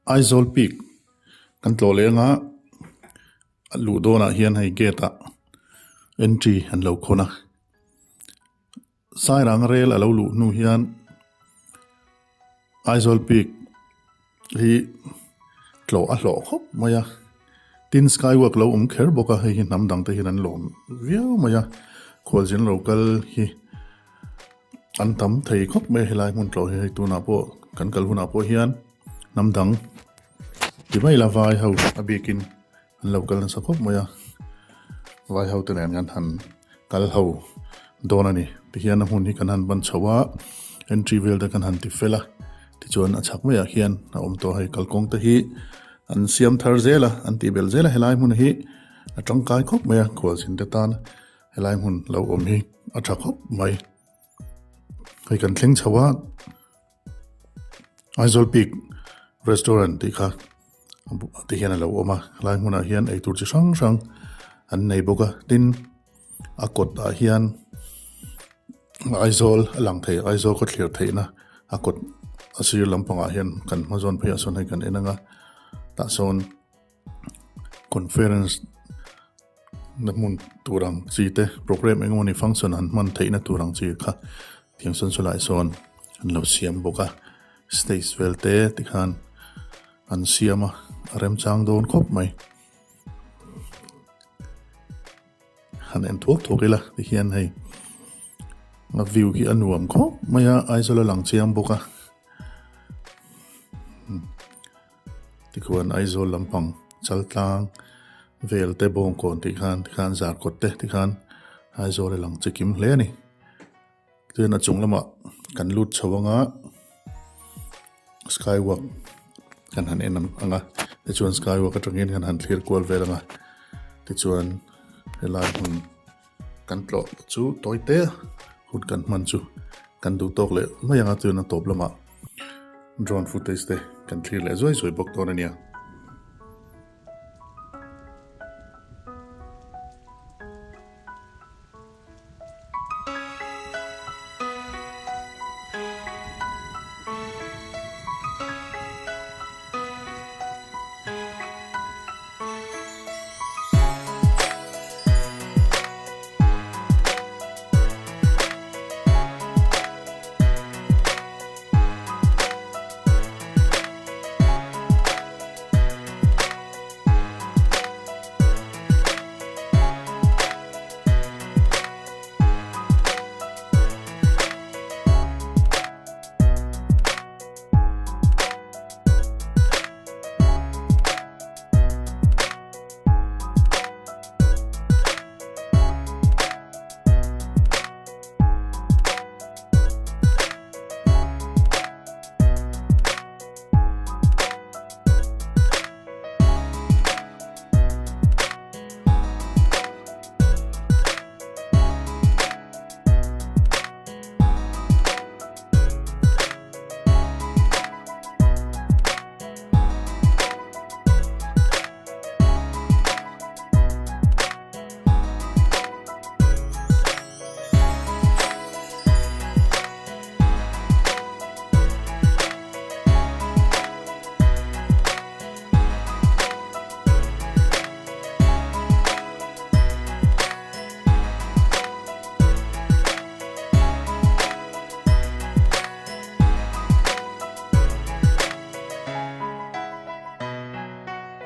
Aizawl Peak kan tlo le nga lu do na hian hei gate entry an lo khona sai rang rel alo lu nu hian Aizawl Peak hi tlo a hlo khop maya tin skywalk lo kher boka hei Hnamdang te hian an lom viau maya khwalzin local hi an tam thei khop me helai mun tlo hei tu na po kan kal huna po hian Hnamdang ti mai la vai ho abikin an local an sakop maya vai ho te nen gan han kal ho donani ti hian hun hi kan han ban chawa entry vel da kan han ti fela ti chuan a chak maya hian na to hei kalkong te hi an siam thar zela an ti bel zela helai mun hi a tangkai khop maya khwalzin te tan helai mun lo hi a thak khop mai hei kan thleng chawa Aizawl Peak restaurant ti kha ti hian lo oma lai huna hian ei tur chi sang sang an nei boka tin a kot a hian Aizawl alang thei Aizawl ko thlir theina a kot a sir lampanga hian kan mazon phei ason hei kan enanga ta son conference na mun turang chi te program engoni function an man theina turang chi kha thiang son sulai son an lo siam boka stage vel te ti khan an siama rem chang don khop mai han en thokila ti hian hei na view hi nuam khop maya Aizawl lang chiang boka ti khuan Aizawl lampang chaltang vel te bong kon ti khan zar kot te ti khan Aizawl lang chikim hle ni tuna chung lama kan lut chawanga skywalk kan han enam anga ti chuan skywalk atangin kan han thlir kwal velanga ti chuan helai hun kan tlo chu toite hut kan man chu kan du tok le mayanga tuna top lama drone footage te kan thlir le zoi bok ton ania